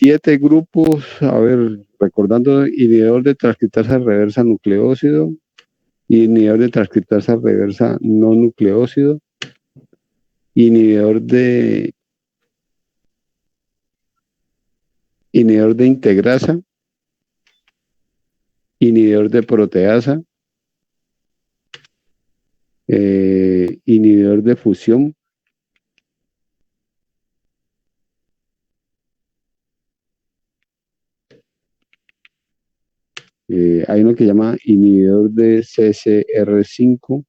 7 grupos, a ver, recordando, inhibidor de transcriptasa reversa nucleócido, inhibidor de transcriptasa reversa no nucleócido, inhibidor de integrasa, inhibidor de proteasa, inhibidor de fusión, hay uno que llama inhibidor de CCR5,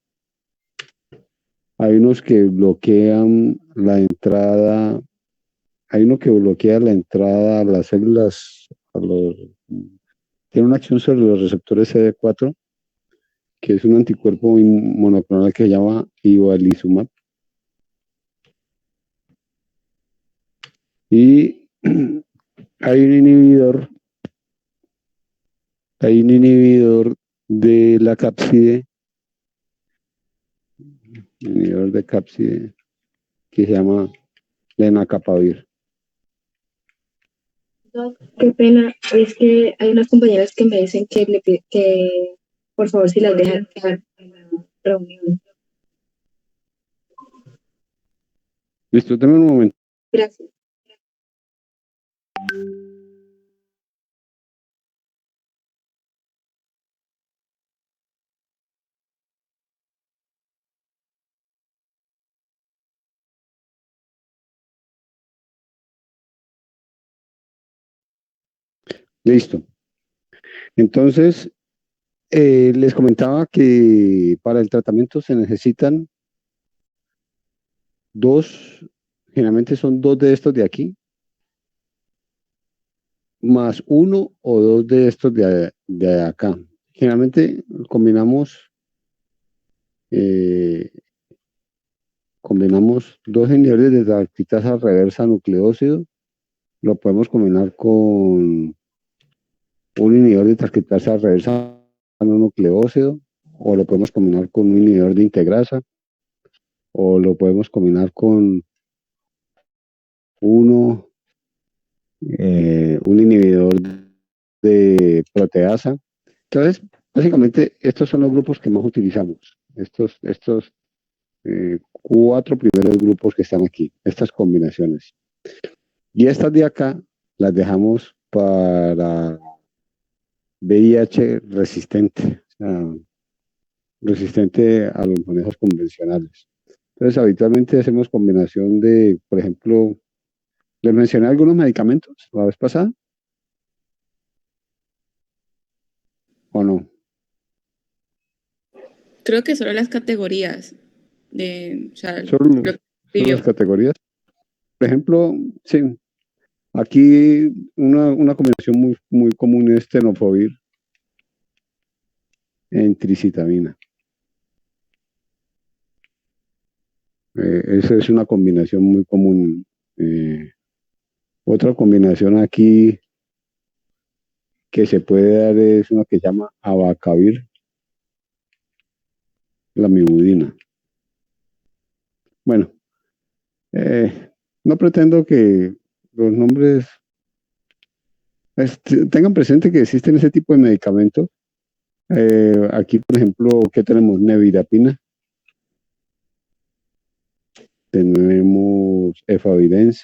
hay unos que bloquean la entrada, hay uno que bloquea la entrada a las células, tiene una acción sobre los receptores CD4, que es un anticuerpo monoclonal que se llama ivalizumab. Y hay un inhibidor de la cápside, que se llama lenacapavir. Doc, qué pena, es que hay unas compañeras que me dicen que por favor si las dejan quedar en la reunión. Listo, dame un momento. Gracias. Listo. Entonces, les comentaba que para el tratamiento se necesitan generalmente son 2 de estos de aquí, más 1 o 2 de estos de acá. Generalmente combinamos 2 inhibidores de transcriptasa reversa nucleócido, lo podemos combinar con un inhibidor de transcriptasa reversa no nucleócido, o lo podemos combinar con un inhibidor de integrasa, o lo podemos combinar con un inhibidor de proteasa. Entonces, básicamente, estos son los grupos que más utilizamos. Estos 4 primeros grupos que están aquí, estas combinaciones. Y estas de acá las dejamos para VIH resistente, o sea, resistente a los manejos convencionales. Entonces, habitualmente hacemos combinación de, por ejemplo, les mencioné algunos medicamentos la vez pasada, ¿o no? Creo que solo las categorías de, o sea, Solo las categorías. Por ejemplo, sí, aquí una combinación muy común es tenofovir en tricitamina. Esa es una combinación muy común. Otra combinación aquí que se puede dar es una que se llama abacavir, la mibudina. Bueno, no pretendo que los nombres tengan presente que existen ese tipo de medicamentos. Aquí, por ejemplo, ¿qué tenemos? Nevirapina. Tenemos efavirenz.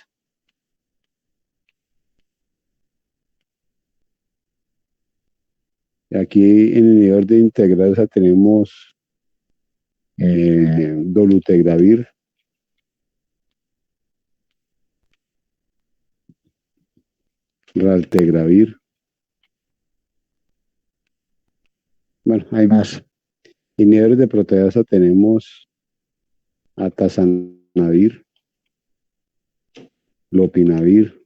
Aquí en el inhibidor de integrasa tenemos dolutegravir. Raltegravir. Bueno, hay más. Inhibidores de proteasa tenemos atazanavir, lopinavir.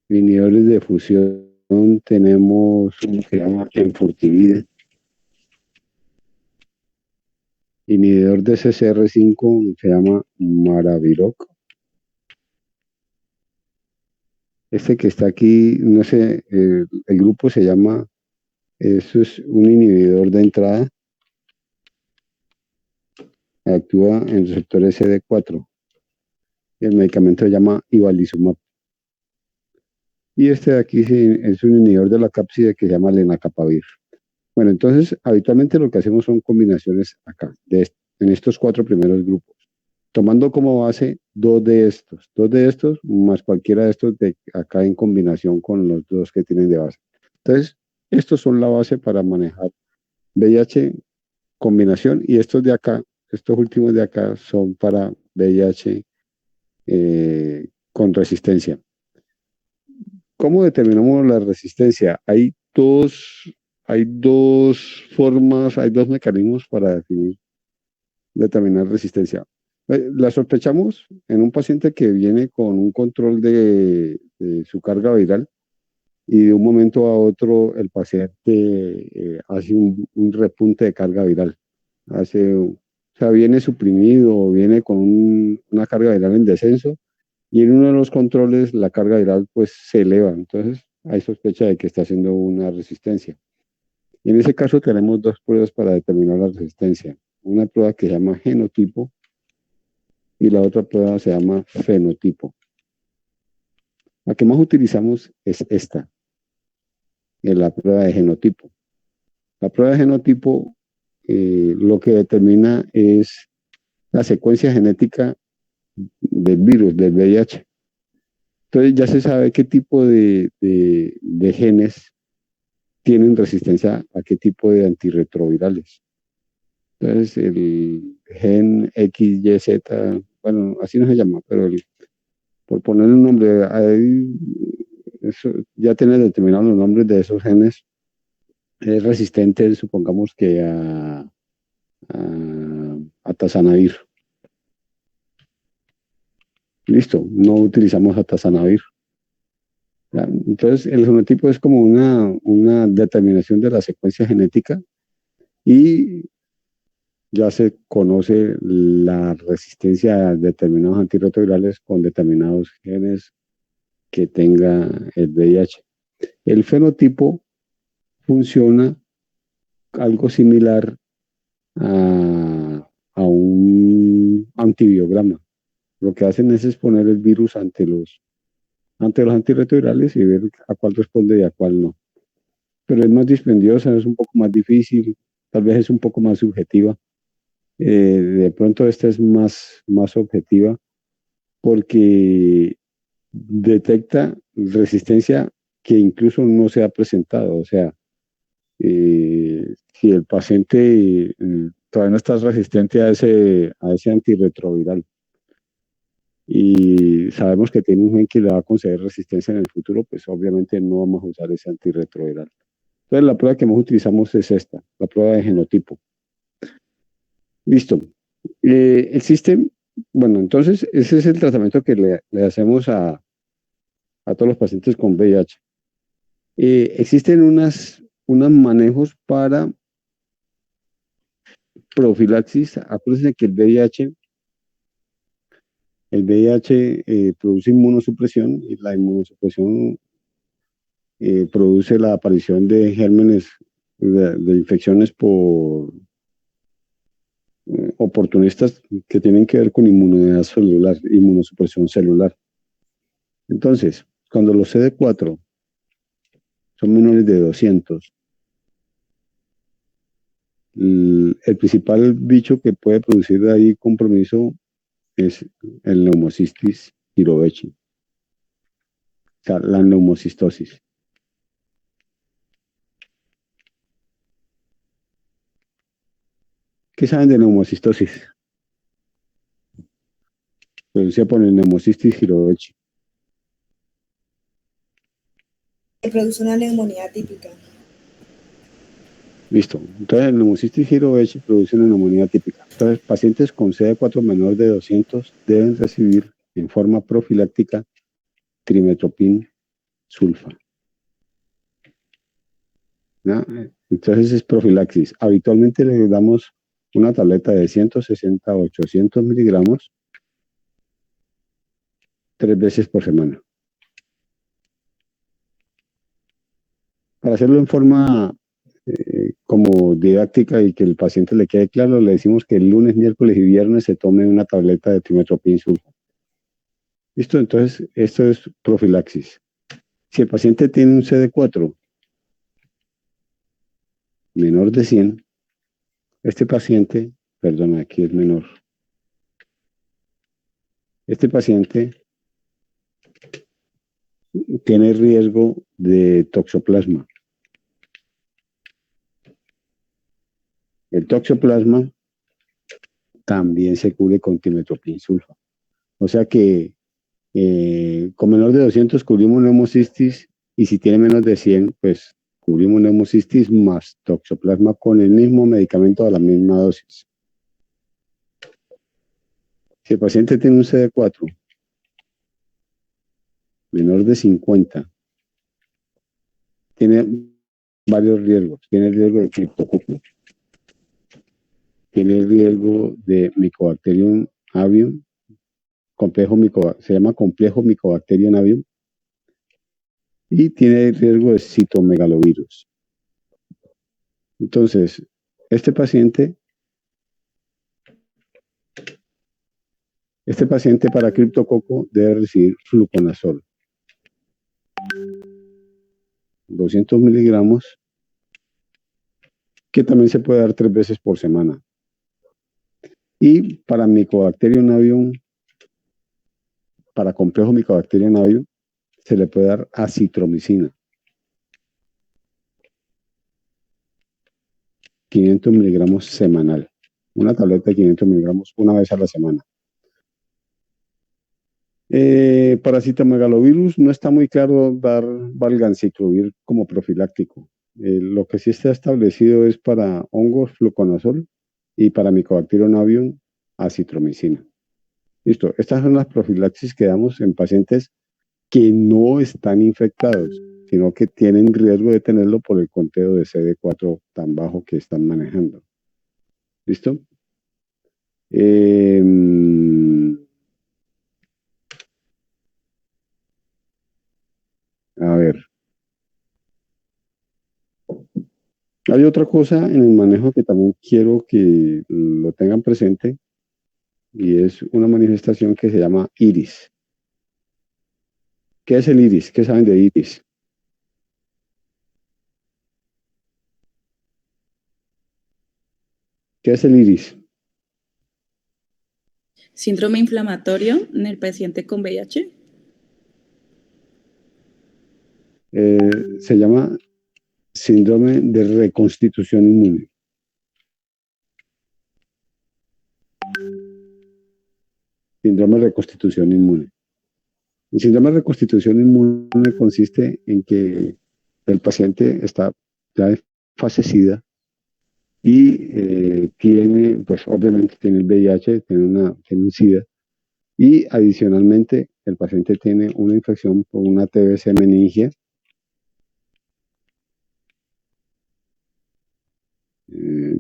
Inhibidores de fusión tenemos uno que se llama enfurtimide. Inhibidor de CCR5 se llama maraviroc. Este que está aquí, no sé, el grupo se llama, eso es un inhibidor de entrada, actúa en receptores CD4. El medicamento se llama Ibalizumab. Y este de aquí es un inhibidor de la cápside que se llama lenacapavir. Bueno, entonces, habitualmente lo que hacemos son combinaciones acá, en estos 4 primeros grupos, tomando como base dos de estos, más cualquiera de estos de acá en combinación con los 2 que tienen de base. Entonces, estos son la base para manejar VIH combinación y estos de acá, estos últimos de acá son para VIH con resistencia. ¿Cómo determinamos la resistencia? Hay dos formas, hay dos mecanismos para determinar resistencia. La sospechamos en un paciente que viene con un control de su carga viral y de un momento a otro el paciente hace un repunte de carga viral. O sea, viene suprimido o viene con una carga viral en descenso y en uno de los controles la carga viral pues se eleva. Entonces hay sospecha de que está haciendo una resistencia. Y en ese caso tenemos 2 pruebas para determinar la resistencia. Una prueba que se llama genotipo y la otra prueba se llama fenotipo. La que más utilizamos es esta, la prueba de genotipo. La prueba de genotipo lo que determina es la secuencia genética del virus, del VIH. Entonces ya se sabe qué tipo de genes tienen resistencia a qué tipo de antirretrovirales. Entonces el gen XYZ, bueno, así no se llama, pero por ponerle un nombre, ya tiene determinados los nombres de esos genes. Es resistente, supongamos que a tazanavir. Listo, no utilizamos atazanavir. Entonces, el genotipo es como una determinación de la secuencia genética y ya se conoce la resistencia a determinados antirretrovirales con determinados genes que tenga el VIH. El fenotipo funciona algo similar a un antibiograma. Lo que hacen es exponer el virus ante los antirretrovirales y ver a cuál responde y a cuál no. Pero es más dispendiosa, es un poco más difícil, tal vez es un poco más subjetiva. De pronto esta es más objetiva porque detecta resistencia que incluso no se ha presentado. O sea, si el paciente todavía no está resistente a ese antirretroviral y sabemos que tiene un gen que le va a conceder resistencia en el futuro, pues obviamente no vamos a usar ese antirretroviral. Entonces la prueba que más utilizamos es esta, la prueba de genotipo. Listo. Existe, bueno, entonces ese es el tratamiento que le hacemos a todos los pacientes con VIH. Existen unos manejos para profilaxis. Acuérdense que el VIH produce inmunosupresión y la inmunosupresión produce la aparición de gérmenes de infecciones por oportunistas que tienen que ver con inmunidad celular, inmunosupresión celular. Entonces, cuando los CD4 son menores de 200, el principal bicho que puede producir de ahí compromiso es el Pneumocystis jirovecii, o sea, la neumocistosis. ¿Qué saben de neumocistosis? Producida por el Pneumocystis jirovecii. Que produce una neumonía típica. Listo. Entonces, el Pneumocystis jirovecii produce una neumonía típica. Entonces, pacientes con CD4 menor de 200 deben recibir en forma profiláctica trimetoprim sulfa. ¿No? Entonces, es profilaxis. Habitualmente le damos una tableta de 160 a 800 miligramos 3 veces por semana. Para hacerlo en forma como didáctica y que el paciente le quede claro, le decimos que el lunes, miércoles y viernes se tome una tableta de trimetoprim sulfa. ¿Listo? Entonces, esto es profilaxis. Si el paciente tiene un CD4 menor de 100, este paciente, perdón, aquí es menor. Este paciente tiene riesgo de toxoplasma. El toxoplasma también se cubre con timetoprim sulfa. O sea que con menor de 200 cubrimos neumocistis y si tiene menos de 100, pues cubrimos neumocistis más toxoplasma con el mismo medicamento a la misma dosis. Si el paciente tiene un CD4 menor de 50, tiene varios riesgos. Tiene el riesgo de criptococcus, tiene el riesgo de Mycobacterium avium, se llama complejo Mycobacterium avium, y tiene el riesgo de citomegalovirus. Entonces, este paciente para criptococo debe recibir fluconazol, 200 miligramos, que también se puede dar 3 veces por semana. Y para Mycobacterium avium, para complejo Mycobacterium avium, se le puede dar acitromicina, 500 miligramos semanal. Una tableta de 500 miligramos una vez a la semana. Para citomegalovirus no está muy claro dar valganciclovir como profiláctico. Lo que sí está establecido es para hongos fluconazol y para Mycobacterium avium acitromicina. Listo, estas son las profilaxis que damos en pacientes que no están infectados, sino que tienen riesgo de tenerlo por el conteo de CD4 tan bajo que están manejando. ¿Listo? A ver. Hay otra cosa en el manejo que también quiero que lo tengan presente y es una manifestación que se llama iris. ¿Qué es el iris? ¿Qué saben de iris? ¿Qué es el iris? Síndrome inflamatorio en el paciente con VIH. Se llama síndrome de reconstitución inmune. Síndrome de reconstitución inmune. El síndrome de reconstitución inmune consiste en que el paciente está ya en fase SIDA y tiene, pues obviamente tiene el VIH, tiene un SIDA, y adicionalmente el paciente tiene una infección por una TBC meningia,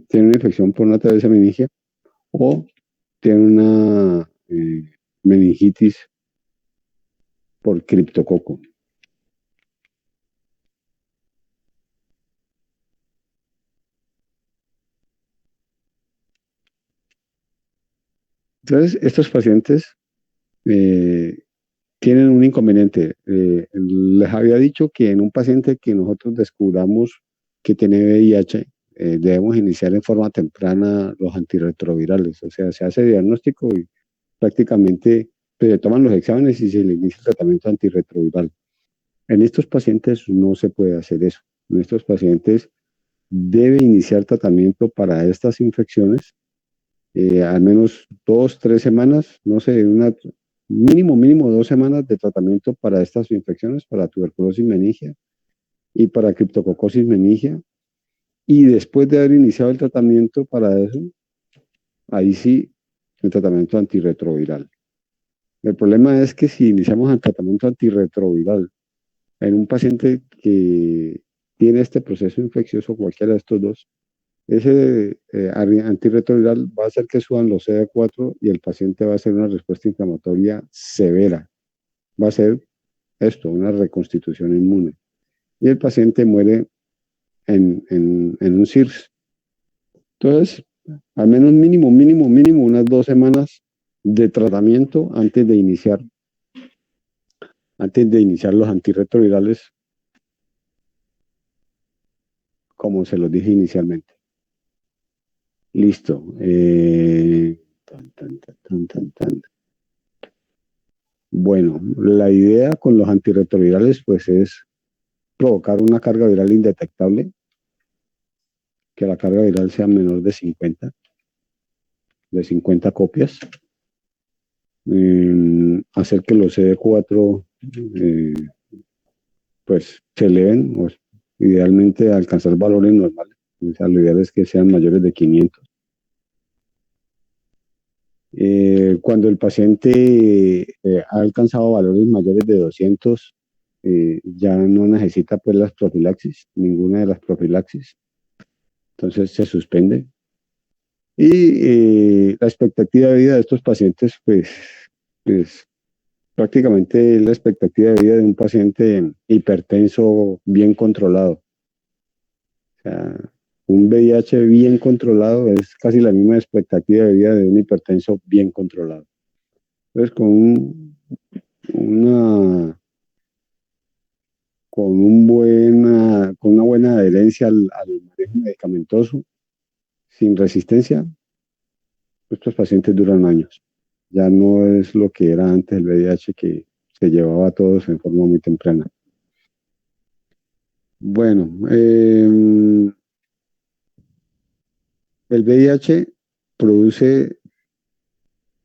tiene una infección por una TBC meningia o tiene una meningitis por criptococo. Entonces, estos pacientes tienen un inconveniente. Les había dicho que en un paciente que nosotros descubramos que tiene VIH, debemos iniciar en forma temprana los antirretrovirales. O sea, se hace diagnóstico y prácticamente pues, se toman los exámenes y se le inicia el tratamiento antirretroviral. En estos pacientes no se puede hacer eso. En estos pacientes debe iniciar tratamiento para estas infecciones al menos 2, 3 semanas, no sé, mínimo 2 semanas de tratamiento para estas infecciones, para tuberculosis meningia y para criptococosis meningia. Y después de haber iniciado el tratamiento para eso, ahí sí, el tratamiento antirretroviral. El problema es que si iniciamos el tratamiento antirretroviral en un paciente que tiene este proceso infeccioso, cualquiera de estos dos, ese antirretroviral va a hacer que suban los CD4 y el paciente va a hacer una respuesta inflamatoria severa. Va a ser esto, una reconstitución inmune. Y el paciente muere en un CIRS. Entonces, al menos mínimo, unas 2 semanas de tratamiento antes de iniciar antes de iniciar los antirretrovirales, como se los dije inicialmente. Listo. Tan. Bueno, la idea con los antirretrovirales pues es provocar una carga viral indetectable, que la carga viral sea menor de 50 copias, hacer que los CD4 pues se eleven, o idealmente alcanzar valores normales, o sea, lo ideal es que sean mayores de 500. Cuando el paciente ha alcanzado valores mayores de 200, ya no necesita pues las profilaxis, ninguna de las profilaxis, entonces se suspende. Y la expectativa de vida de estos pacientes, pues prácticamente es la expectativa de vida de un paciente hipertenso bien controlado. O sea, un VIH bien controlado es casi la misma expectativa de vida de un hipertenso bien controlado. Entonces, una, con una buena adherencia al manejo medicamentoso, sin resistencia, estos pacientes duran años. Ya no es lo que era antes el VIH, que se llevaba a todos en forma muy temprana. Bueno, el VIH produce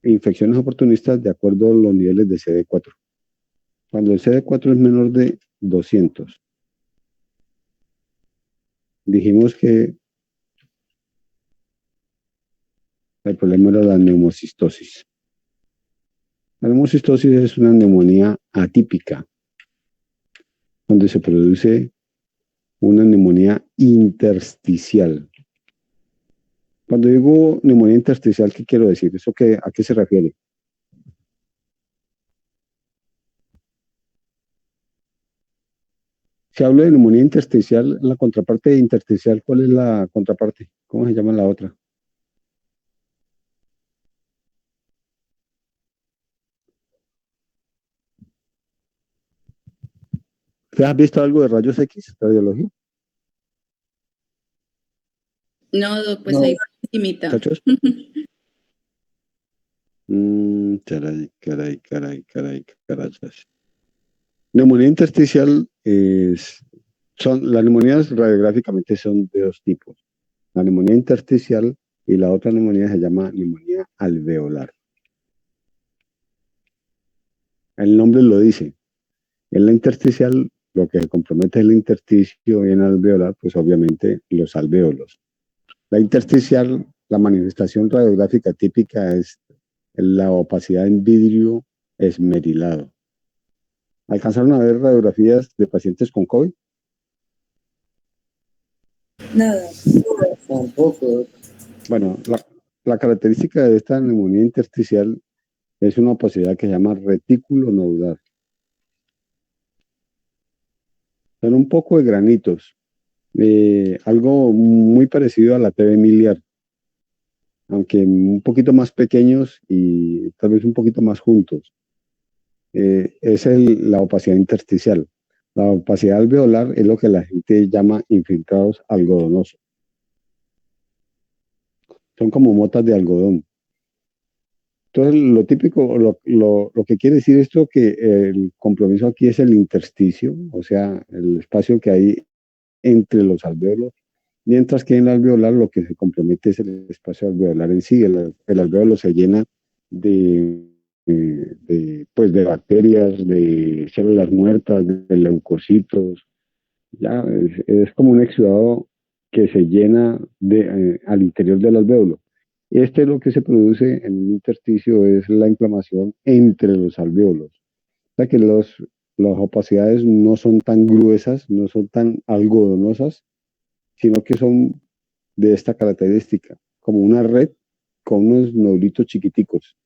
infecciones oportunistas de acuerdo a los niveles de CD4. Cuando el CD4 es menor de 200, dijimos que el problema era la neumocistosis. La neumocistosis es una neumonía atípica, donde se produce una neumonía intersticial. Cuando digo neumonía intersticial, ¿qué quiero decir? ¿A qué se refiere? Si hablo de neumonía intersticial, la contraparte de intersticial, ¿cuál es la contraparte? ¿Cómo se llama la otra? ¿Te has visto algo de rayos X, radiología? No, Doc, pues ahí por encimita. ¿Muchachos? Carachas. Neumonía intersticial las neumonías radiográficamente son de dos tipos. La neumonía intersticial y la otra neumonía se llama neumonía alveolar. El nombre lo dice. En la intersticial, lo que se compromete es el intersticio, y en alveolar, pues obviamente los alvéolos. La intersticial, la manifestación radiográfica típica es la opacidad en vidrio esmerilado. ¿Alcanzaron a ver radiografías de pacientes con COVID? Nada. Tampoco. Bueno, la característica de esta neumonía intersticial es una opacidad que se llama retículo nodular. Son un poco de granitos, algo muy parecido a la TB miliar, aunque un poquito más pequeños y tal vez un poquito más juntos. Es la opacidad intersticial. La opacidad alveolar es lo que la gente llama infiltrados algodonosos. Son como motas de algodón. Entonces, lo típico, lo que quiere decir esto, que el compromiso aquí es el intersticio, o sea, el espacio que hay entre los alvéolos, mientras que en el alveolar lo que se compromete es el espacio alveolar en sí. El alvéolo se llena pues de bacterias, de células muertas, de leucocitos. Ya es como un exudado que se llena al interior del alvéolo. Este es lo que se produce en el intersticio, es la inflamación entre los alvéolos. O sea que las opacidades no son tan gruesas, no son tan algodonosas, sino que son de esta característica, como una red con unos nodulitos chiquiticos.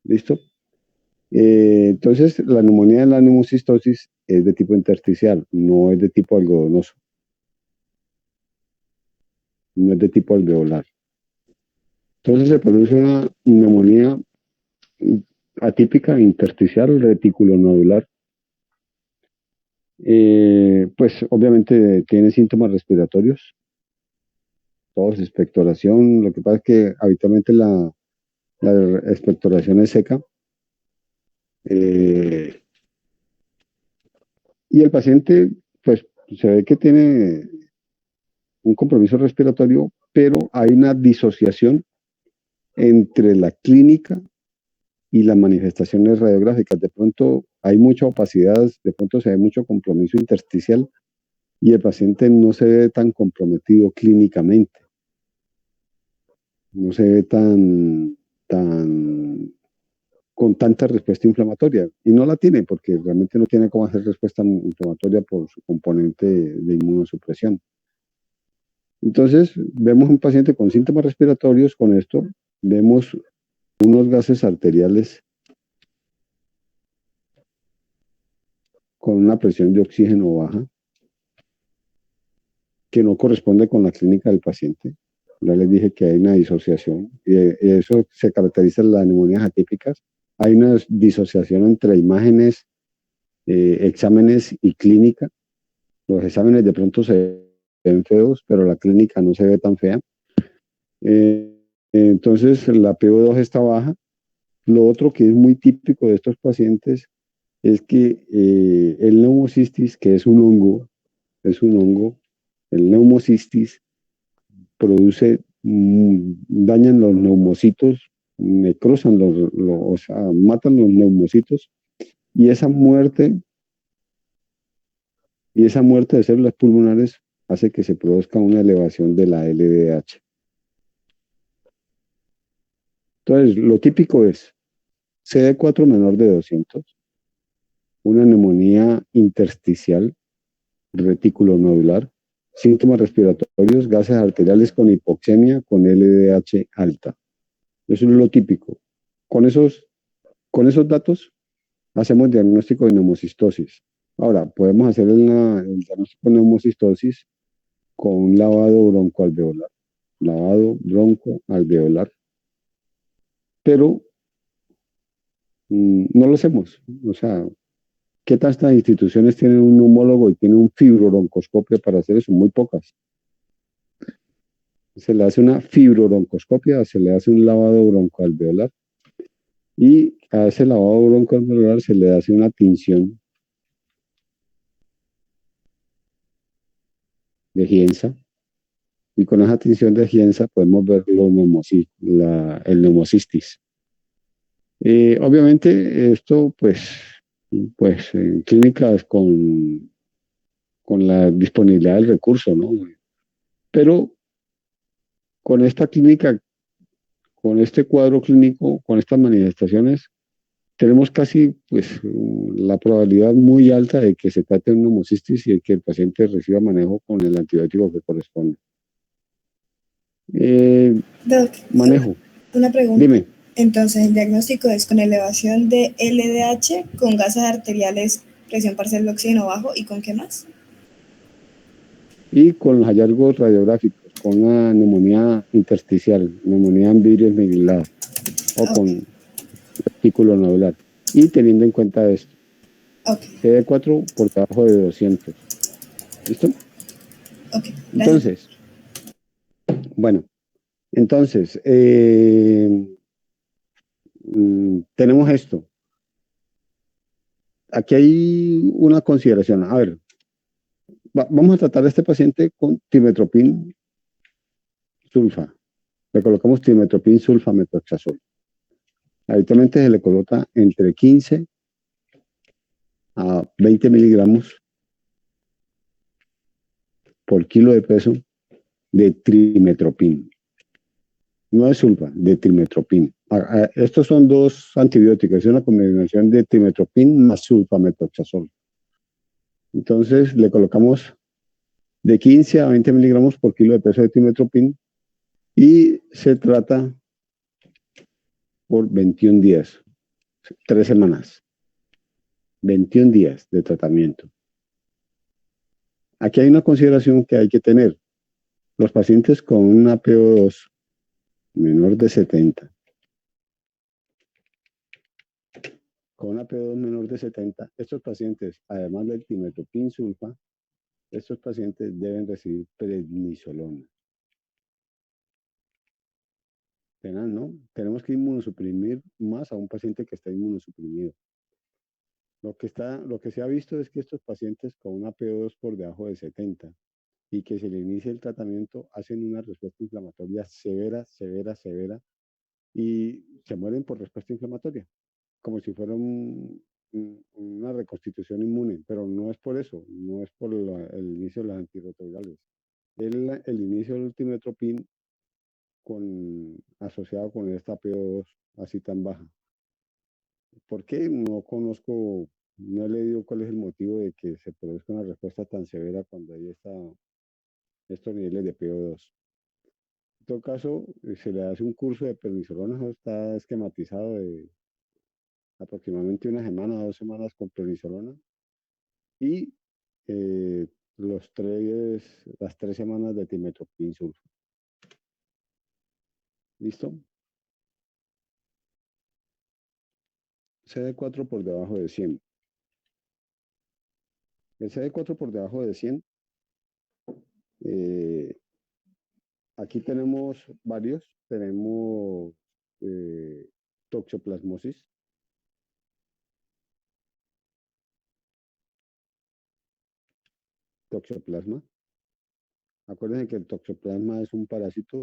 ¿Listo? Entonces, la neumonía de la neumocistosis es de tipo intersticial, no es de tipo algodonoso, no es de tipo alveolar. Entonces se produce una neumonía atípica intersticial reticulonodular. Pues obviamente tiene síntomas respiratorios, tos, expectoración. Lo que pasa es que habitualmente la expectoración es seca. eh, y el paciente, pues se ve que tiene un compromiso respiratorio, pero hay una disociación entre la clínica y las manifestaciones radiográficas. De pronto hay mucha opacidad, de pronto se ve mucho compromiso intersticial y el paciente no se ve tan comprometido clínicamente, no se ve tan con tanta respuesta inflamatoria. Y no la tiene porque realmente no tiene cómo hacer respuesta inflamatoria por su componente de inmunosupresión. Entonces, vemos un paciente con síntomas respiratorios con esto, vemos unos gases arteriales con una presión de oxígeno baja, que no corresponde con la clínica del paciente. Ya les dije que hay una disociación y eso se caracteriza en las neumonías atípicas. Hay una disociación entre imágenes, exámenes y clínica. Los exámenes de pronto se ven feos, pero la clínica no se ve tan fea. Entonces la PO2 está baja. Lo otro que es muy típico de estos pacientes es que el neumocistis, que es un hongo, el neumocistis produce, dañan los neumocitos, necrosan o sea, matan los neumocitos y esa muerte de células pulmonares hace que se produzca una elevación de la LDH. Entonces, lo típico es CD4 menor de 200, una neumonía intersticial, reticulonodular, síntomas respiratorios, gases arteriales con hipoxemia, con LDH alta. Eso es lo típico. Con esos datos hacemos diagnóstico de neumocistosis. Ahora, podemos hacer el diagnóstico de neumocistosis con un lavado broncoalveolar, pero no lo hacemos. O sea, ¿qué tantas instituciones tienen un neumólogo y tienen un fibrobroncoscopio para hacer eso? Muy pocas. Se le hace una fibrobroncoscopia, se le hace un lavado broncoalveolar y a ese lavado broncoalveolar se le hace una tinción de Gienza y con esa tinción de Gienza podemos ver el neumocistis. Obviamente esto pues en clínicas con la disponibilidad del recurso, ¿no? Pero con esta clínica, con este cuadro clínico, con estas manifestaciones, tenemos casi pues la probabilidad muy alta de que se trate de un neumocistis y de que el paciente reciba manejo con el antibiótico que corresponde. Doc, Manejo. una pregunta. Dime. Entonces, el diagnóstico es con elevación de LDH, con gases arteriales, presión parcial de oxígeno bajo, ¿y con qué más? Y con los hallazgos radiográficos, con una neumonía intersticial, neumonía en vidrio esmerilado o con retículo nodular. Y teniendo en cuenta esto, CD4 por debajo de 200. ¿Listo? Entonces, bueno, entonces, tenemos esto. Aquí hay una consideración. A ver, vamos a tratar a este paciente con timetropin sulfa. Le colocamos timetropin sulfa metoxazol. Habitualmente se le coloca entre 15 a 20 miligramos por kilo de peso de trimetropin. No de sulfa, de trimetropin. Estos son dos antibióticos, es una combinación de trimetropin más sulfametoxazol. Entonces le colocamos de 15 a 20 miligramos por kilo de peso de trimetropin y se trata por 21 días, 3 semanas. 21 días de tratamiento. Aquí hay una consideración que hay que tener. Los pacientes con una PO2 menor de 70 con una PO2 menor de 70, estos pacientes, además del timetopin sulfa, estos pacientes deben recibir prednisolona. Tenaz, ¿no? Tenemos que inmunosuprimir más a un paciente que está inmunosuprimido. Lo que se ha visto es que estos pacientes con una PO2 por debajo de 70 y que se le inicie el tratamiento hacen una respuesta inflamatoria severa, severa, severa y se mueren por respuesta inflamatoria, como si fuera una reconstitución inmune, pero no es por eso, no es por el inicio de los antirretrovirales. El inicio del timetopin asociado con esta PO2 así tan baja. ¿Por qué? No conozco, no he leído cuál es el motivo de que se produzca una respuesta tan severa cuando hay estos niveles de PO2. En todo caso, se le hace un curso de prednisolona, eso está esquematizado de aproximadamente una semana, 2 semanas con prednisolona y eh, las 3 semanas de timetopin sulfa. ¿Listo? CD4 por debajo de 100. El CD4 por debajo de 100, eh, aquí tenemos varios. Tenemos toxoplasmosis, toxoplasma. Acuérdense que el toxoplasma es un parásito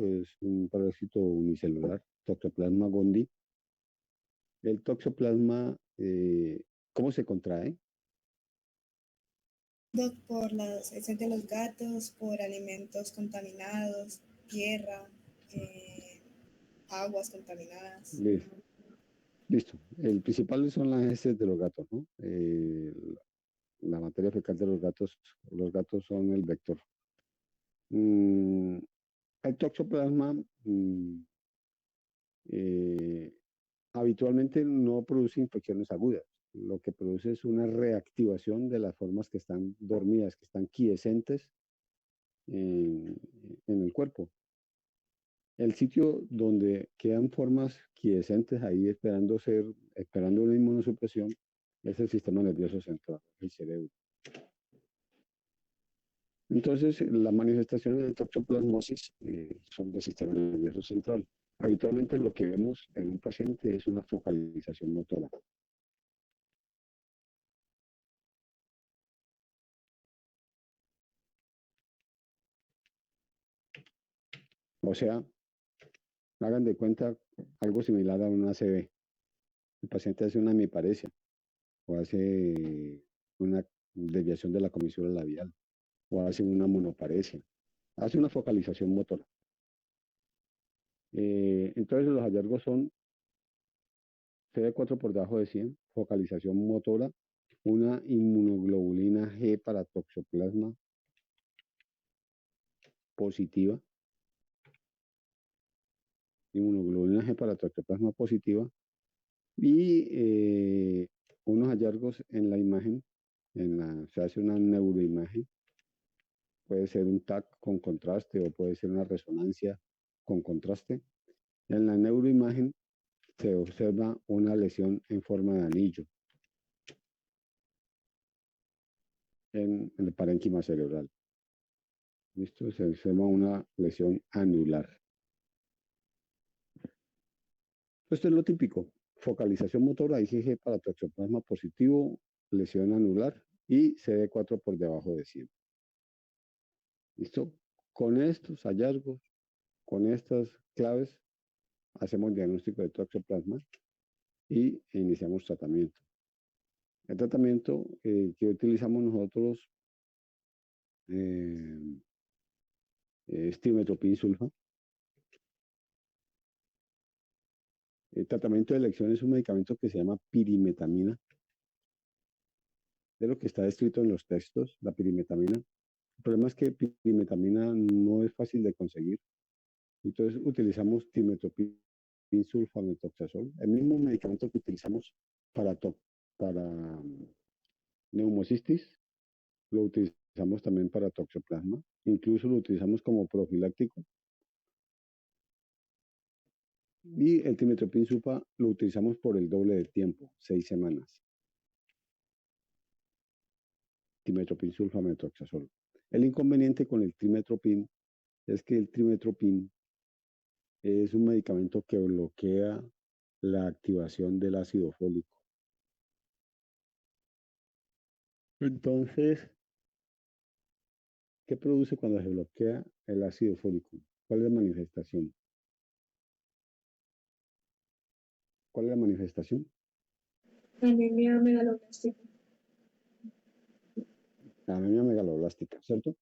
unicelular, toxoplasma gondii. El toxoplasma, ¿cómo se contrae? Doc, por las heces de los gatos, por alimentos contaminados, tierra, aguas contaminadas. Listo. Listo. El principal son las heces de los gatos, ¿no? La materia fecal de los gatos son el vector. Mm, el toxoplasma eh, habitualmente no produce infecciones agudas. Lo que produce es una reactivación de las formas que están dormidas, que están quiescentes en, en el cuerpo. El sitio donde quedan formas quiescentes ahí esperando una inmunosupresión, es el sistema nervioso central, el cerebro. Entonces, las manifestaciones de toxoplasmosis son del sistema nervioso central. Habitualmente lo que vemos en un paciente es una focalización motora. O sea, hagan de cuenta algo similar a una ACV. El paciente hace una hemiparesia o hace una desviación de la comisura labial o hace una monoparesia. Hace una focalización motora. Entonces los hallazgos son CD4 por debajo de 100, focalización motora, una inmunoglobulina G para toxoplasma positiva, inmunoglobulina G para toxoplasma positiva y unos hallazgos en la imagen, se hace una neuroimagen, puede ser un TAC con contraste o puede ser una resonancia con contraste. En la neuroimagen se observa una lesión en forma de anillo en el parénquima cerebral. ¿Listo? Se observa una lesión anular. Esto es lo típico. Focalización motora, IgG para toxoplasma positivo, lesión anular y CD4 por debajo de 100. ¿Listo? Con estos hallazgos, con estas claves, hacemos diagnóstico de toxoplasma y iniciamos tratamiento. El tratamiento que utilizamos nosotros eh, es timetopin sulfa. El tratamiento de elección es un medicamento que se llama pirimetamina, de lo que está descrito en los textos, la pirimetamina. El problema es que pirimetamina no es fácil de conseguir, entonces utilizamos timetopin sulfamethoxazol, el mismo medicamento que utilizamos para neumocistis, lo utilizamos también para toxoplasma, incluso lo utilizamos como profiláctico Y el trimestoprim sulfa lo utilizamos por el doble de tiempo, 6 semanas. Trimestoprim sulfa metoxazol. El inconveniente con el trimestoprim es que el trimestoprim es un medicamento que bloquea la activación del ácido fólico. Entonces, ¿qué produce cuando se bloquea el ácido fólico? ¿Cuál es la manifestación? ¿Cuál es la manifestación? Anemia megaloblástica. La anemia megaloblástica, ¿cierto?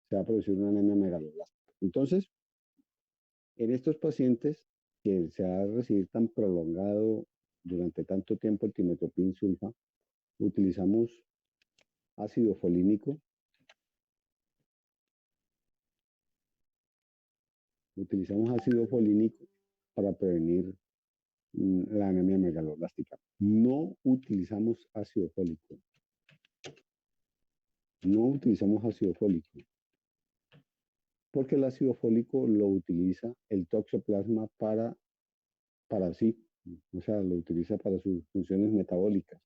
Se va a producir una anemia megaloblástica. Entonces, en estos pacientes que se ha recibido tan prolongado durante tanto tiempo el trimestoprim sulfa, utilizamos ácido folínico, para prevenir la anemia megaloblástica. No utilizamos ácido fólico. No utilizamos ácido fólico, porque el ácido fólico lo utiliza el toxoplasma para sí, o sea, lo utiliza para sus funciones metabólicas.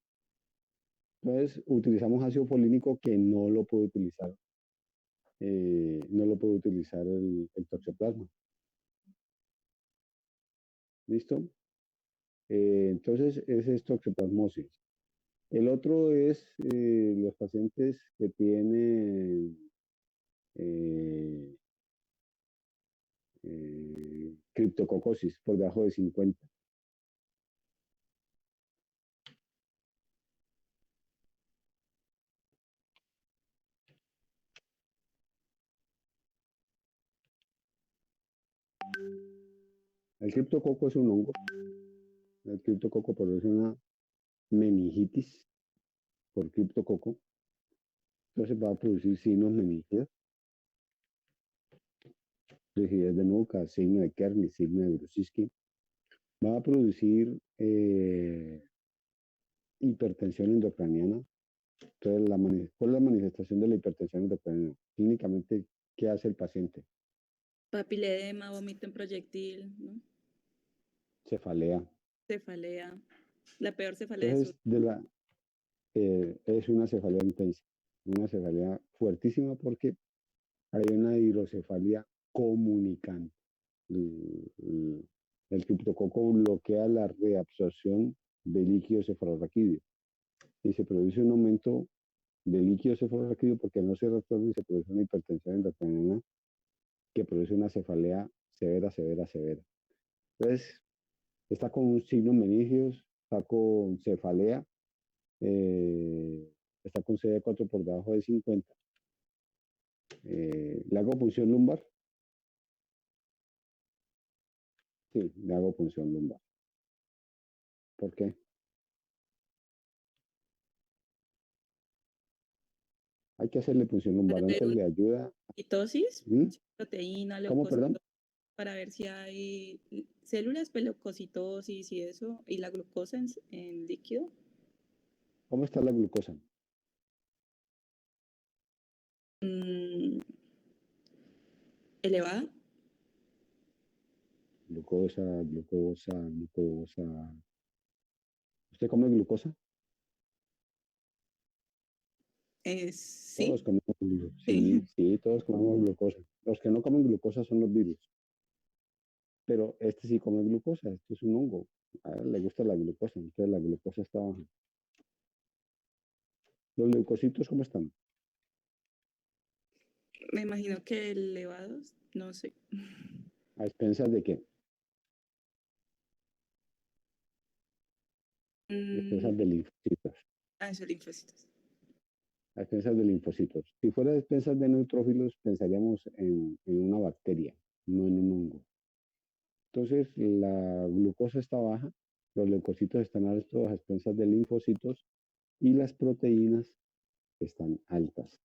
Entonces, utilizamos ácido folínico que no lo puede utilizar, el toxoplasma. ¿Listo? Entonces, ese es toxoplasmosis. El otro es los pacientes que tienen criptococosis por debajo de 50. El criptococo es un hongo. El criptococo produce una meningitis por criptococo. Entonces va a producir signos meningios, rigidez de nuca, signo de Kerner, signo de Brusitsky. Va a producir hipertensión endocraniana. Entonces, ¿cuál es la manifestación de la hipertensión endocraniana? Clínicamente, ¿qué hace el paciente? Papiledema, vómito en proyectil, ¿no? Cefalea. Cefalea. La peor cefalea de Entonces, sur. es una cefalea intensa, una cefalea fuertísima porque hay una hidrocefalia comunicante. El criptococo bloquea la reabsorción de líquido cefalorraquídeo y se produce un aumento de líquido cefalorraquídeo porque no se reabsorbe y se produce una hipertensión endocraniana que produce una cefalea severa, severa, severa. Entonces, está con signos meningios, está con cefalea, eh, está con CD4 por debajo de 50. ¿Le hago punción lumbar? Sí, le hago punción lumbar. ¿Por qué? Hay que hacerle punción lumbar, Para antes le ayuda. leucocitosis, ¿Mm? proteína, ¿Cómo, perdón? leucocitosis, para ver si hay células, pues leucocitosis y eso, y la glucosa en líquido. ¿Cómo está la glucosa? Mm, elevada. Glucosa, glucosa, glucosa. ¿Usted come glucosa? Todos Sí, comemos glucosa. Sí, sí. sí, todos comemos glucosa. Los que no comen glucosa son los virus. Pero este sí come glucosa, este es un hongo. A él le gusta la glucosa, entonces la glucosa está baja. ¿Los leucocitos cómo están? Me imagino que elevados, no sé. ¿A expensas de qué? A Mm, expensas de linfocitos. eso, linfocitos. A expensas de linfocitos. Si fuera a expensas de neutrófilos, pensaríamos en una bacteria, no en un hongo. Entonces, la glucosa está baja, los leucocitos están altos a expensas de linfocitos y las proteínas están altas.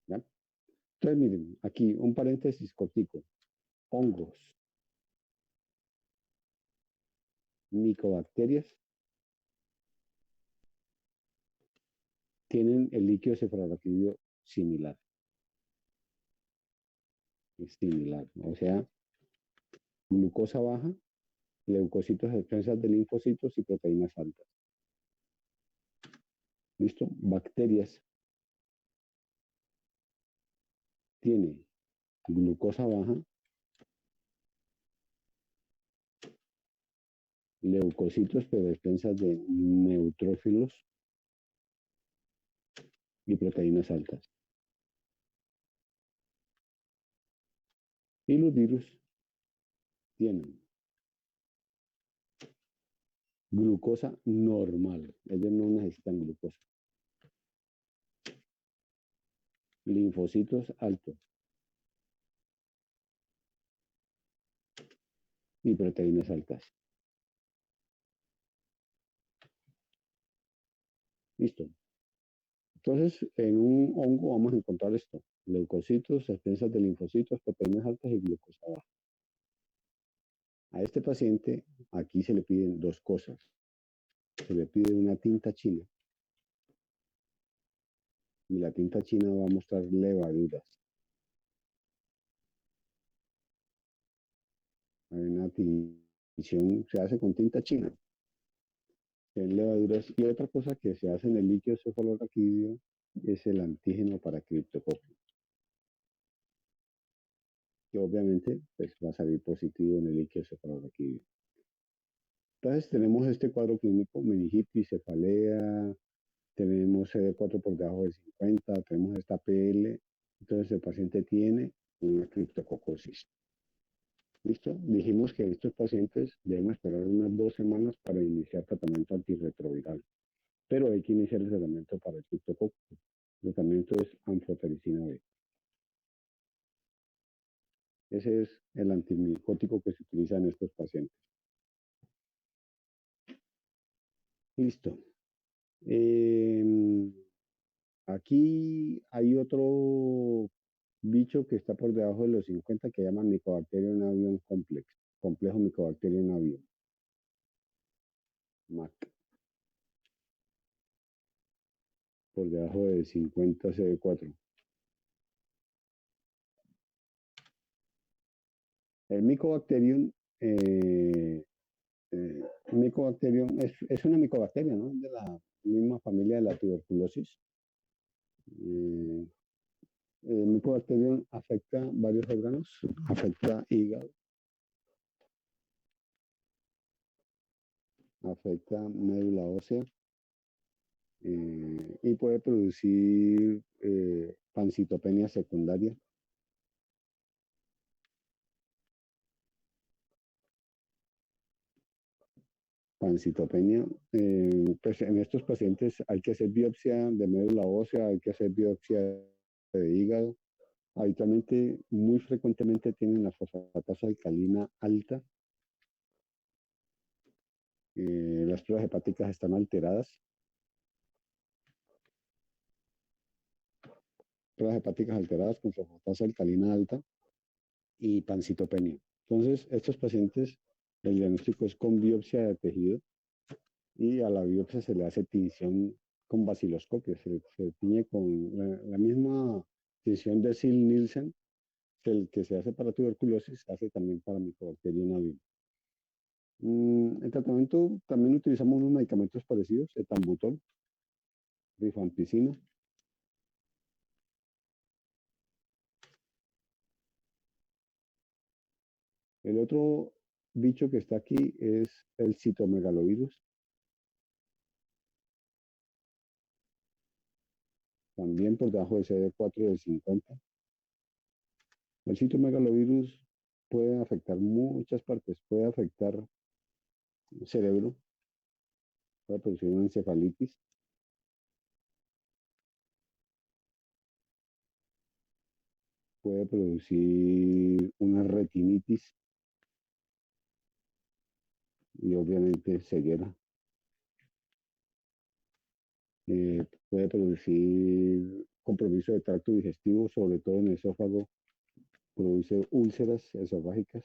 ¿Ya? Entonces, miren, aquí un paréntesis cortico. Hongos, micobacterias, tienen el líquido cefalorraquídeo similar. Es similar. O sea, glucosa baja, leucocitos, defensas de linfocitos y proteínas altas. ¿Listo? Bacterias. Tiene glucosa baja, leucocitos, pero defensas de neutrófilos y proteínas altas. Y los virus tienen glucosa normal. Ellos no necesitan glucosa. Linfocitos altos y proteínas altas. Listo. Entonces, en un hongo vamos a encontrar esto. Leucocitos, defensas de linfocitos, proteínas altas y glucosa baja. A este paciente aquí se le piden dos cosas. Se le pide una tinta china. Y la tinta china va a mostrar levaduras. Hay una tinción, se hace con tinta china. En levaduras. Y otra cosa que se hace en el líquido cefalorraquídeo es el antígeno para criptococcus, que obviamente pues, va a salir positivo en el líquido cefalorraquídeo. Entonces tenemos este cuadro clínico, meningitis, cefalea, tenemos CD4 por debajo de 50, tenemos esta PL, entonces el paciente tiene una criptococosis. ¿Listo? Dijimos que estos pacientes deben esperar unas 2 semanas para iniciar tratamiento antirretroviral, pero hay que iniciar el tratamiento para el criptococo. El tratamiento es anfotericina B. Ese es el antimicótico que se utiliza en estos pacientes. Listo. Aquí hay otro bicho que está por debajo de los 50 que llaman Mycobacterium avium complex, complejo Mycobacterium avium, MAC, por debajo de 50 CD4. El Mycobacterium, Mycobacterium es una micobacteria, ¿no? De la misma familia de la tuberculosis. El Mycobacterium afecta varios órganos, afecta hígado, afecta médula ósea y puede producir pancitopenia secundaria. Pancitopenia, pues en estos pacientes hay que hacer biopsia de médula ósea, hay que hacer biopsia de hígado. Habitualmente, muy frecuentemente tienen la fosfatasa alcalina alta. Las pruebas hepáticas están alteradas. Pruebas hepáticas alteradas con fosfatasa alcalina alta y pancitopenia. Entonces, estos pacientes, el diagnóstico es con biopsia de tejido y a la biopsia se le hace tinción con baciloscopio, se tiñe con la misma tinción de Sil-Nielsen, el que se hace para tuberculosis, se hace también para Mycobacterium avium. En tratamiento también utilizamos unos medicamentos parecidos, etambutol, rifampicina. El otro bicho que está aquí es el citomegalovirus, también por debajo de CD4 de 50. El citomegalovirus puede afectar muchas partes, puede afectar el cerebro, puede producir una encefalitis, puede producir una retinitis y obviamente ceguera. Puede producir compromiso de tracto digestivo, sobre todo en el esófago, produce úlceras esofágicas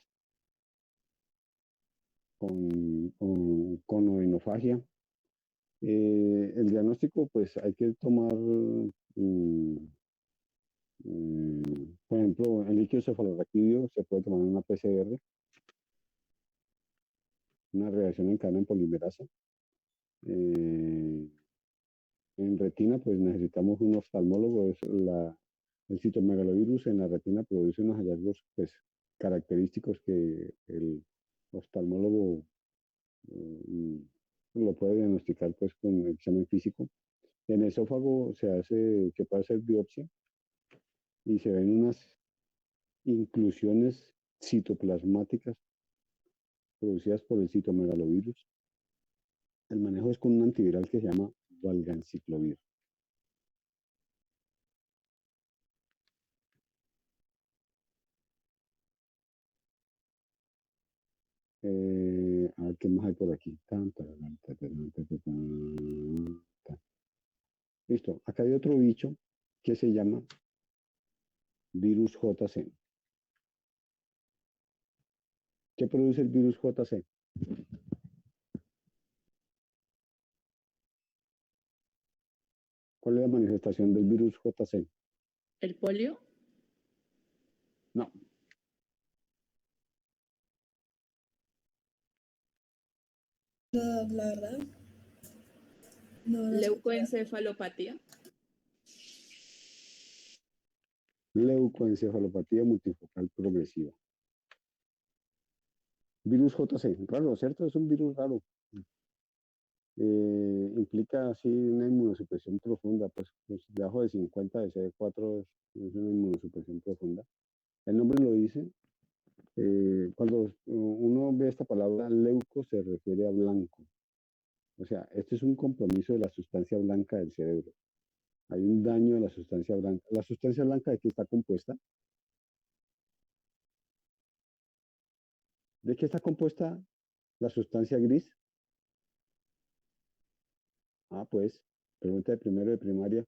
con conoinofagia. El diagnóstico, pues hay que tomar, por ejemplo, el líquido cefalorraquídeo se puede tomar en una PCR una reacción en cadena en polimerasa. Eh, en retina, pues necesitamos un oftalmólogo. El citomegalovirus en la retina produce unos hallazgos pues, característicos que el oftalmólogo mm, lo puede diagnosticar pues, con el examen físico. En el esófago se puede hacer biopsia y se ven unas inclusiones citoplasmáticas producidas por el citomegalovirus. El manejo es con un antiviral que se llama valganciclovir. A ver qué más hay por aquí. Tan. Listo. Acá hay otro bicho que se llama virus JC. ¿Qué produce el virus JC? ¿Cuál es la manifestación del virus JC? ¿El polio? No. No, la verdad, no sé. ¿Leucoencefalopatía? Leucoencefalopatía multifocal progresiva. Virus JC, raro, ¿cierto? Es un virus raro. Implica así una inmunosupresión profunda, pues debajo de 50 de CD4 es una inmunosupresión profunda. El nombre lo dice. Cuando uno ve esta palabra leuco se refiere a blanco. O sea, este es un compromiso de la sustancia blanca del cerebro. Hay un daño de la sustancia blanca. ¿La sustancia blanca de qué está compuesta? ¿De qué está compuesta la sustancia gris? Ah, pues, pregunta de primero de primaria.